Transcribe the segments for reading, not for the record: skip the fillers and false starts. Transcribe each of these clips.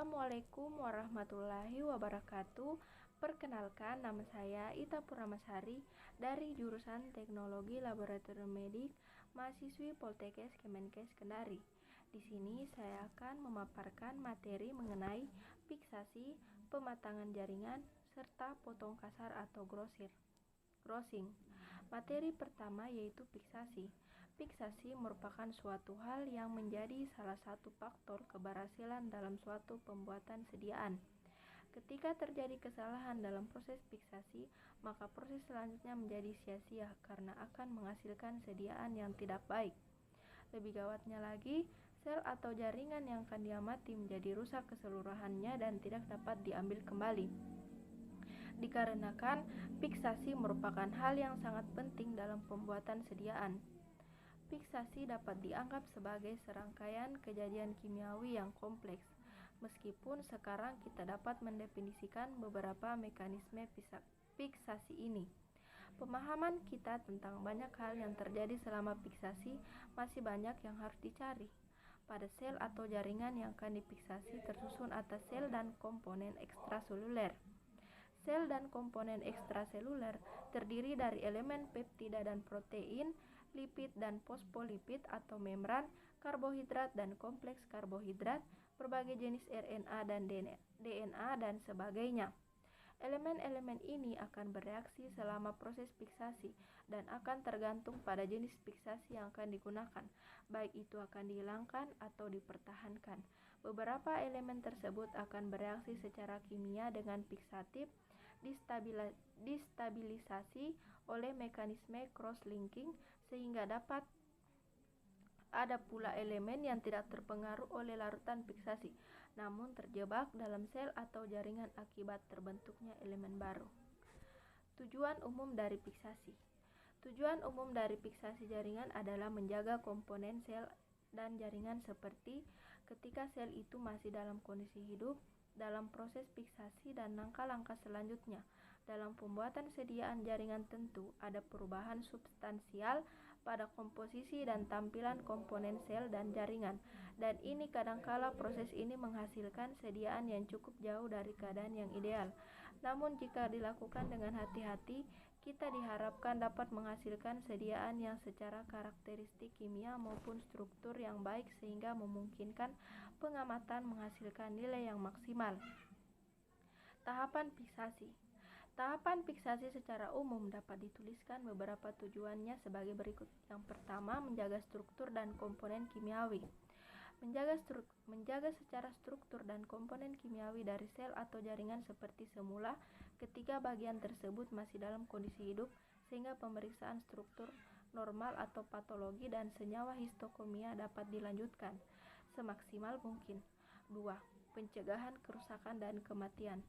Assalamualaikum warahmatullahi wabarakatuh. Perkenalkan, nama saya Ita Purnamasari dari jurusan Teknologi Laboratorium Medik, mahasiswi Poltekkes Kemenkes Kendari. Di sini saya akan memaparkan materi mengenai fiksasi, pematangan jaringan, serta potong kasar atau grossing. Materi pertama yaitu fiksasi. Fiksasi merupakan suatu hal yang menjadi salah satu faktor keberhasilan dalam suatu pembuatan sediaan. Ketika terjadi kesalahan dalam proses fiksasi, maka proses selanjutnya menjadi sia-sia karena akan menghasilkan sediaan yang tidak baik. Lebih gawatnya lagi, sel atau jaringan yang akan diamati menjadi rusak keseluruhannya dan tidak dapat diambil kembali. Dikarenakan fiksasi merupakan hal yang sangat penting dalam pembuatan sediaan. Fiksasi dapat dianggap sebagai serangkaian kejadian kimiawi yang kompleks, meskipun sekarang kita dapat mendefinisikan beberapa mekanisme fiksasi ini. Pemahaman kita tentang banyak hal yang terjadi selama fiksasi masih banyak yang harus dicari. Pada sel atau jaringan yang akan difiksasi tersusun atas sel dan komponen ekstraseluler. Sel dan komponen ekstraseluler terdiri dari elemen peptida dan protein, lipid dan fosfolipid atau membran, karbohidrat dan kompleks karbohidrat, berbagai jenis RNA dan DNA dan sebagainya. Elemen-elemen ini akan bereaksi selama proses fiksasi dan akan tergantung pada jenis fiksasi yang akan digunakan, baik itu akan dihilangkan atau dipertahankan. Beberapa elemen tersebut akan bereaksi secara kimia dengan fiksatif, distabilisasi oleh mekanisme cross-linking, sehingga dapat ada pula elemen yang tidak terpengaruh oleh larutan fiksasi, namun terjebak dalam sel atau jaringan akibat terbentuknya elemen baru. Tujuan umum dari fiksasi. Tujuan umum dari fiksasi jaringan adalah menjaga komponen sel dan jaringan seperti ketika sel itu masih dalam kondisi hidup, dalam proses fiksasi dan langkah-langkah selanjutnya. Dalam pembuatan sediaan jaringan tentu ada perubahan substansial pada komposisi dan tampilan komponen sel dan jaringan, dan ini kadangkala proses ini menghasilkan sediaan yang cukup jauh dari keadaan yang ideal. Namun jika dilakukan dengan hati-hati, kita diharapkan dapat menghasilkan sediaan yang secara karakteristik kimia maupun struktur yang baik sehingga memungkinkan pengamatan menghasilkan nilai yang maksimal. Tahapan fiksasi. Tahapan fiksasi secara umum dapat dituliskan beberapa tujuannya sebagai berikut. Yang pertama, menjaga struktur dan komponen kimiawi. Menjaga secara struktur dan komponen kimiawi dari sel atau jaringan seperti semula ketika bagian tersebut masih dalam kondisi hidup, sehingga pemeriksaan struktur normal atau patologi dan senyawa histokimia dapat dilanjutkan semaksimal mungkin. 2. Pencegahan kerusakan dan kematian.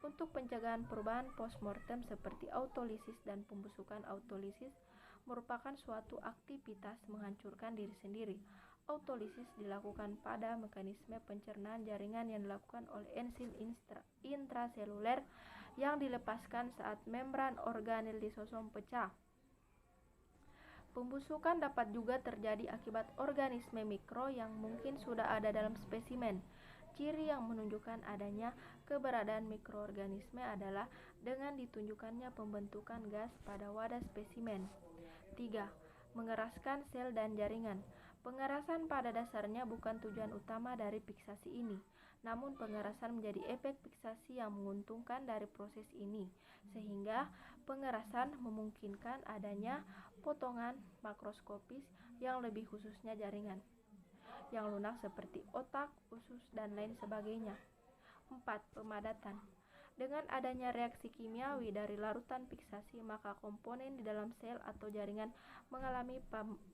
Untuk pencegahan perubahan postmortem seperti autolisis dan pembusukan, autolisis merupakan suatu aktivitas menghancurkan diri sendiri. Autolisis dilakukan pada mekanisme pencernaan jaringan yang dilakukan oleh enzim intraseluler yang dilepaskan saat membran organel lisosom pecah. Pembusukan dapat juga terjadi akibat organisme mikro yang mungkin sudah ada dalam spesimen. Ciri yang menunjukkan adanya keberadaan mikroorganisme adalah dengan ditunjukkannya pembentukan gas pada wadah spesimen. 3. Mengeraskan sel dan jaringan. Pengerasan pada dasarnya bukan tujuan utama dari fiksasi ini, namun pengerasan menjadi efek fiksasi yang menguntungkan dari proses ini, sehingga pengerasan memungkinkan adanya potongan makroskopis yang lebih khususnya jaringan yang lunak seperti otak, usus, dan lain sebagainya. 4. Pemadatan. Dengan adanya reaksi kimiawi dari larutan fiksasi, maka komponen di dalam sel atau jaringan mengalami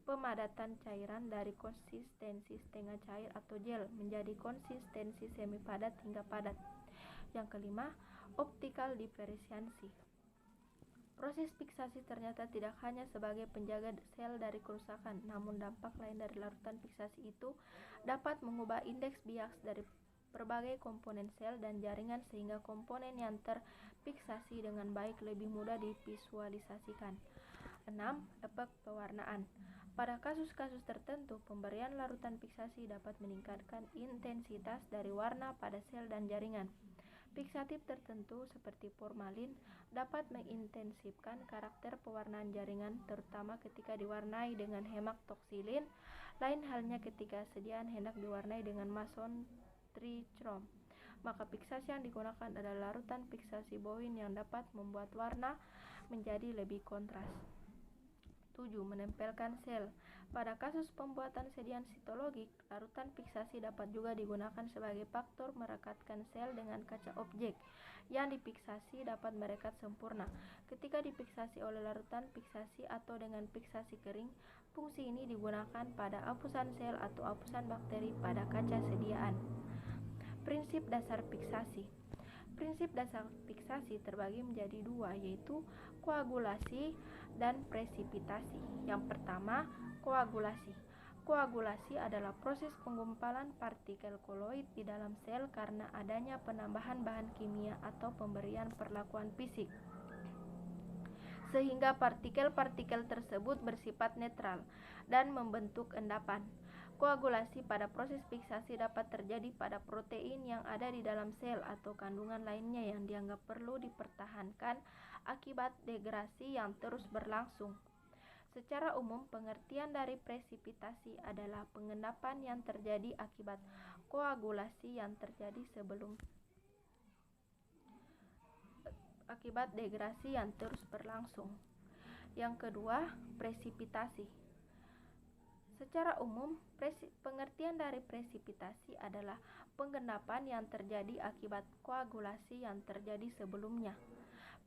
pemadatan cairan dari konsistensi setengah cair atau gel menjadi konsistensi semi padat hingga padat. Yang kelima, optical diferensiasi. Proses fiksasi ternyata tidak hanya sebagai penjaga sel dari kerusakan, namun dampak lain dari larutan fiksasi itu dapat mengubah indeks bias dari berbagai komponen sel dan jaringan sehingga komponen yang terfiksasi dengan baik lebih mudah divisualisasikan. 6. Efek pewarnaan. Pada kasus-kasus tertentu, pemberian larutan fiksasi dapat meningkatkan intensitas dari warna pada sel dan jaringan. Fiksatif tertentu seperti formalin dapat mengintensifkan karakter pewarnaan jaringan, terutama ketika diwarnai dengan hemaktoksilin. Lain halnya ketika sediaan hendak diwarnai dengan mason trichrom. Maka fiksasi yang digunakan adalah larutan fiksasi bowin yang dapat membuat warna menjadi lebih kontras. 7. Menempelkan sel. Pada kasus pembuatan sediaan sitologik, larutan fiksasi dapat juga digunakan sebagai faktor merekatkan sel dengan kaca objek. Yang difiksasi dapat merekat sempurna. Ketika difiksasi oleh larutan fiksasi atau dengan fiksasi kering, fungsi ini digunakan pada hapusan sel atau hapusan bakteri pada kaca sediaan. Prinsip dasar fiksasi. Prinsip dasar fiksasi terbagi menjadi dua, yaitu koagulasi dan presipitasi. Yang pertama, koagulasi. Koagulasi adalah proses penggumpalan partikel koloid di dalam sel karena adanya penambahan bahan kimia atau pemberian perlakuan fisik, sehingga partikel-partikel tersebut bersifat netral dan membentuk endapan. Koagulasi pada proses fiksasi dapat terjadi pada protein yang ada di dalam sel atau kandungan lainnya yang dianggap perlu dipertahankan akibat degrasi yang terus berlangsung. Secara umum, pengertian dari presipitasi adalah pengendapan yang terjadi akibat koagulasi yang terjadi sebelum akibat degrasi yang terus berlangsung. Yang kedua, presipitasi. Secara umum, pengertian dari presipitasi adalah pengendapan yang terjadi akibat koagulasi yang terjadi sebelumnya.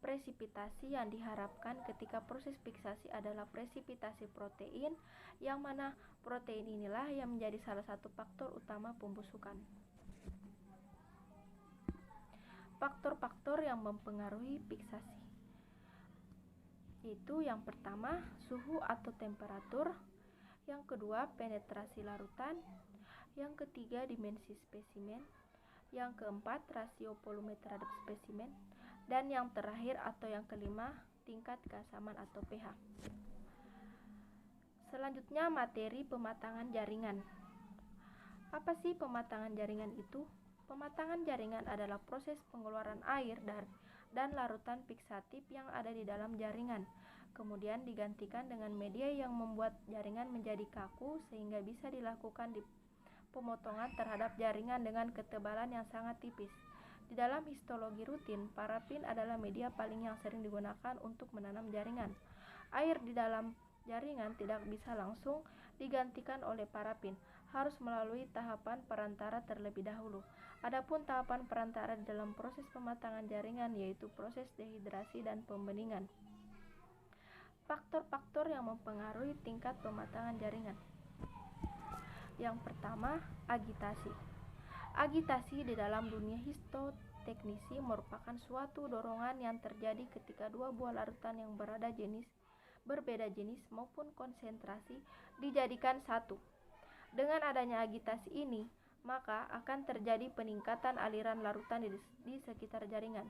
Presipitasi yang diharapkan ketika proses fiksasi adalah presipitasi protein, yang mana protein inilah yang menjadi salah satu faktor utama pembusukan. Faktor-faktor yang mempengaruhi fiksasi, yaitu yang pertama, suhu atau temperatur, yang kedua, penetrasi larutan, yang ketiga, dimensi spesimen, yang keempat, rasio volume terhadap spesimen, dan yang terakhir atau yang kelima, tingkat keasaman atau pH. Selanjutnya, materi pematangan jaringan. Apa sih pematangan jaringan itu? Pematangan jaringan adalah proses pengeluaran air dan larutan fiksatif yang ada di dalam jaringan, kemudian digantikan dengan media yang membuat jaringan menjadi kaku sehingga bisa dilakukan di pemotongan terhadap jaringan dengan ketebalan yang sangat tipis. Di dalam histologi rutin, parafin adalah media paling yang sering digunakan untuk menanam jaringan. Air di dalam jaringan tidak bisa langsung digantikan oleh parafin, harus melalui tahapan perantara terlebih dahulu. Adapun tahapan perantara di dalam proses pematangan jaringan yaitu proses dehidrasi dan pembeningan. Faktor-faktor yang mempengaruhi tingkat pematangan jaringan. Yang pertama, agitasi. Agitasi di dalam dunia histoteknisi merupakan suatu dorongan yang terjadi ketika dua buah larutan yang berbeda jenis maupun konsentrasi dijadikan satu. Dengan adanya agitasi ini, maka akan terjadi peningkatan aliran larutan di sekitar jaringan.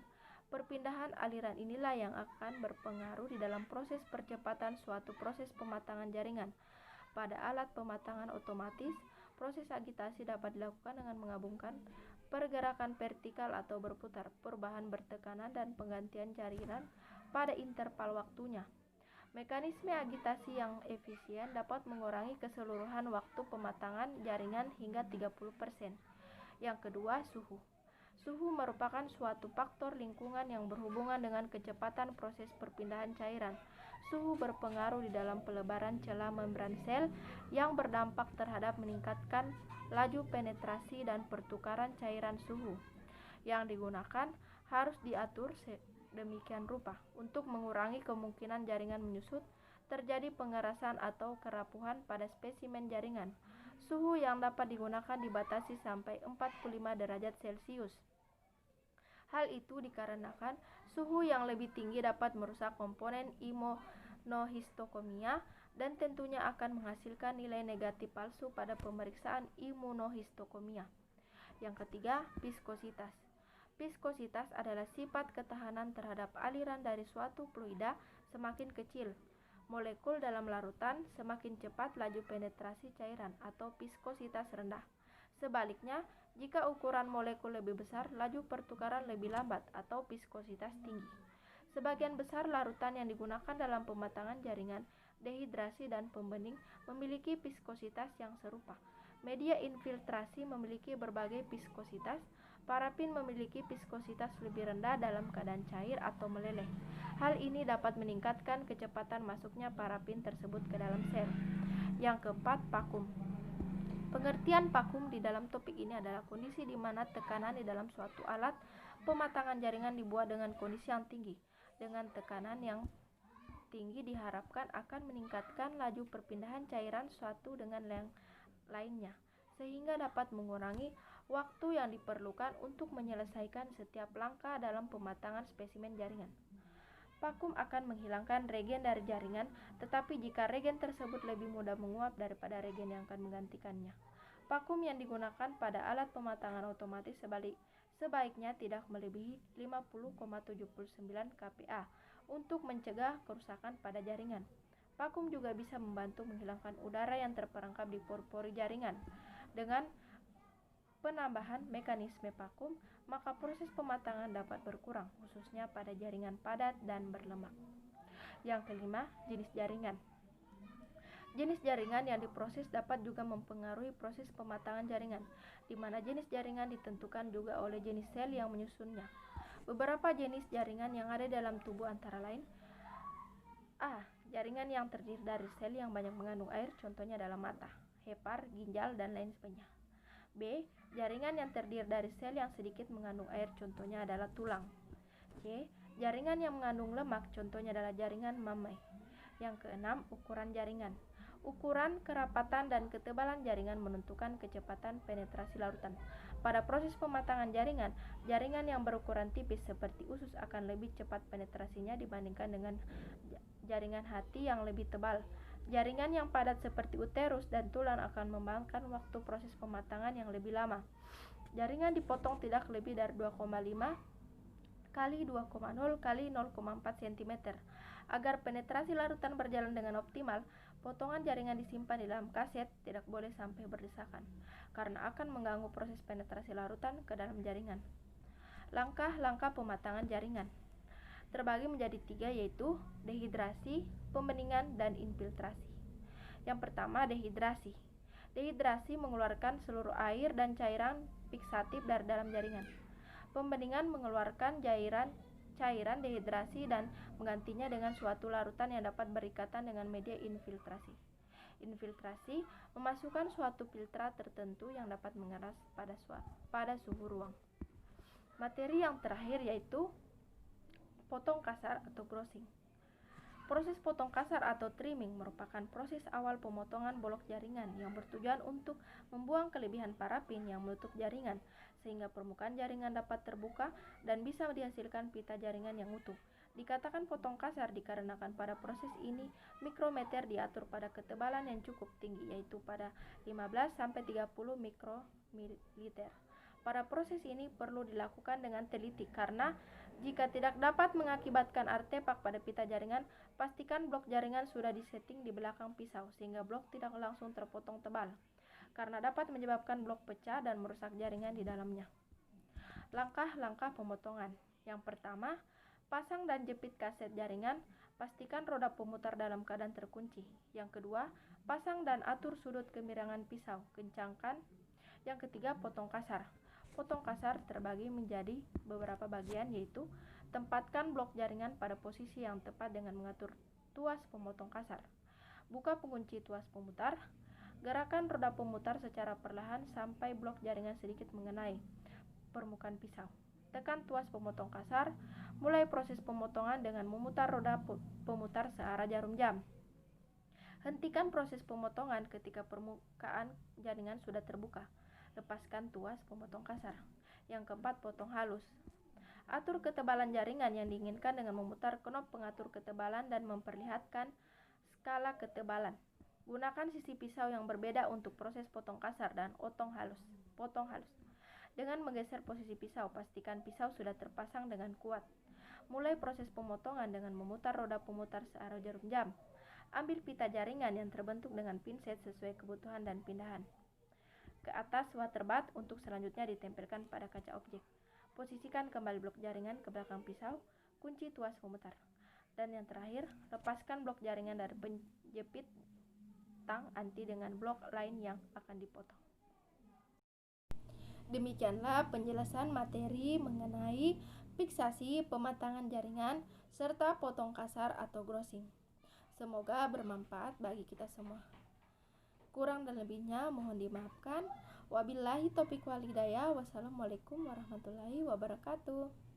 Perpindahan aliran inilah yang akan berpengaruh di dalam proses percepatan suatu proses pematangan jaringan. Pada alat pematangan otomatis, proses agitasi dapat dilakukan dengan menggabungkan pergerakan vertikal atau berputar, perubahan bertekanan, dan penggantian jaringan pada interval waktunya. Mekanisme agitasi yang efisien dapat mengurangi keseluruhan waktu pematangan jaringan hingga 30%. Yang kedua, suhu. Suhu merupakan suatu faktor lingkungan yang berhubungan dengan kecepatan proses perpindahan cairan. Suhu berpengaruh di dalam pelebaran celah membran sel yang berdampak terhadap meningkatkan laju penetrasi dan pertukaran cairan. Suhu yang digunakan harus diatur demikian rupa untuk mengurangi kemungkinan jaringan menyusut, terjadi pengerasan atau kerapuhan pada spesimen jaringan. Suhu yang dapat digunakan dibatasi sampai 45 derajat Celcius. Hal itu dikarenakan suhu yang lebih tinggi dapat merusak komponen imunohistokomia dan tentunya akan menghasilkan nilai negatif palsu pada pemeriksaan imunohistokomia. Yang ketiga, viskositas. Viskositas adalah sifat ketahanan terhadap aliran dari suatu fluida semakin kecil, molekul dalam larutan, semakin cepat laju penetrasi cairan atau viskositas rendah. Sebaliknya, jika ukuran molekul lebih besar, laju pertukaran lebih lambat atau viskositas tinggi. Sebagian besar larutan yang digunakan dalam pematangan jaringan, dehidrasi, dan pembening memiliki viskositas yang serupa. Media infiltrasi memiliki berbagai viskositas. Parafin memiliki viskositas lebih rendah dalam keadaan cair atau meleleh. Hal ini dapat meningkatkan kecepatan masuknya parafin tersebut ke dalam sel. Yang keempat, vakum. Pengertian vakum di dalam topik ini adalah kondisi di mana tekanan di dalam suatu alat pematangan jaringan dibuat dengan kondisi yang tinggi. Dengan tekanan yang tinggi diharapkan akan meningkatkan laju perpindahan cairan suatu dengan yang lainnya, sehingga dapat mengurangi waktu yang diperlukan untuk menyelesaikan setiap langkah dalam pematangan spesimen jaringan. Vakum akan menghilangkan regen dari jaringan, tetapi jika regen tersebut lebih mudah menguap daripada regen yang akan menggantikannya. Vakum yang digunakan pada alat pematangan otomatis sebaiknya tidak melebihi 50,79 kPa untuk mencegah kerusakan pada jaringan. Vakum juga bisa membantu menghilangkan udara yang terperangkap di pori-pori jaringan. Dengan penambahan mekanisme vakum, maka proses pematangan dapat berkurang, khususnya pada jaringan padat dan berlemak. Yang kelima, jenis jaringan. Jenis jaringan yang diproses dapat juga mempengaruhi proses pematangan jaringan, di mana jenis jaringan ditentukan juga oleh jenis sel yang menyusunnya. Beberapa jenis jaringan yang ada dalam tubuh antara lain: A. Jaringan yang terdiri dari sel yang banyak mengandung air, contohnya adalah mata, hepar, ginjal, dan lain sebagainya. B. Jaringan yang terdiri dari sel yang sedikit mengandung air, contohnya adalah tulang. C. Jaringan yang mengandung lemak, contohnya adalah jaringan mamai. Yang keenam, ukuran jaringan. Ukuran, kerapatan, dan ketebalan jaringan menentukan kecepatan penetrasi larutan. Pada proses pematangan jaringan, jaringan yang berukuran tipis seperti usus akan lebih cepat penetrasinya dibandingkan dengan jaringan hati yang lebih tebal. Jaringan yang padat seperti uterus dan tulang akan memakan waktu proses pematangan yang lebih lama. Jaringan dipotong tidak lebih dari 2,5 kali 2,0 kali 0,4 cm. Agar penetrasi larutan berjalan dengan optimal, potongan jaringan disimpan di dalam kaset, tidak boleh sampai berdesakan, karena akan mengganggu proses penetrasi larutan ke dalam jaringan. Langkah-langkah pematangan jaringan terbagi menjadi 3, yaitu dehidrasi, pembeningan, dan infiltrasi. Yang pertama, dehidrasi. Dehidrasi mengeluarkan seluruh air dan cairan fiksatif dari dalam jaringan. Pembeningan mengeluarkan cairan dehidrasi dan menggantinya dengan suatu larutan yang dapat berikatan dengan media infiltrasi. Infiltrasi memasukkan suatu filtrat tertentu yang dapat mengeras pada suhu ruang. Materi yang terakhir yaitu potong kasar atau grossing. Proses potong kasar atau trimming merupakan proses awal pemotongan bolok jaringan yang bertujuan untuk membuang kelebihan parafin yang menutup jaringan, sehingga permukaan jaringan dapat terbuka dan bisa dihasilkan pita jaringan yang utuh. Dikatakan potong kasar dikarenakan pada proses ini mikrometer diatur pada ketebalan yang cukup tinggi, yaitu pada 15-30 mikromiliter. Pada proses ini perlu dilakukan dengan teliti, karena jika tidak dapat mengakibatkan artefak pada pita jaringan, pastikan blok jaringan sudah disetting di belakang pisau sehingga blok tidak langsung terpotong tebal, karena dapat menyebabkan blok pecah dan merusak jaringan di dalamnya. Langkah-langkah pemotongan. Yang pertama, pasang dan jepit kaset jaringan, pastikan roda pemutar dalam keadaan terkunci. Yang kedua, pasang dan atur sudut kemiringan pisau, kencangkan. Yang ketiga, potong kasar. Potong kasar terbagi menjadi beberapa bagian, yaitu tempatkan blok jaringan pada posisi yang tepat dengan mengatur tuas pemotong kasar. Buka pengunci tuas pemutar. Gerakan roda pemutar secara perlahan sampai blok jaringan sedikit mengenai permukaan pisau. Tekan tuas pemotong kasar. Mulai proses pemotongan dengan memutar roda pemutar searah jarum jam. Hentikan proses pemotongan ketika permukaan jaringan sudah terbuka. Lepaskan tuas pemotong kasar. Yang keempat, potong halus. Atur ketebalan jaringan yang diinginkan dengan memutar knob pengatur ketebalan dan memperlihatkan skala ketebalan. Gunakan sisi pisau yang berbeda untuk proses potong kasar dan potong halus. Dengan menggeser posisi pisau, pastikan pisau sudah terpasang dengan kuat. Mulai proses pemotongan dengan memutar roda pemutar searah jarum jam. Ambil pita jaringan yang terbentuk dengan pinset sesuai kebutuhan dan pindahan ke atas waterbat untuk selanjutnya ditempelkan pada kaca objek. Posisikan kembali blok jaringan ke belakang pisau, kunci tuas pemutar. Dan yang terakhir, lepaskan blok jaringan dari penjepit tang anti dengan blok lain yang akan dipotong. Demikianlah penjelasan materi mengenai fiksasi, pematangan jaringan, serta potong kasar atau grossing. Semoga bermanfaat bagi kita semua. Kurang dan lebihnya mohon dimaafkan. Wabillahi taufiq wal hidayah. Wassalamualaikum warahmatullahi wabarakatuh.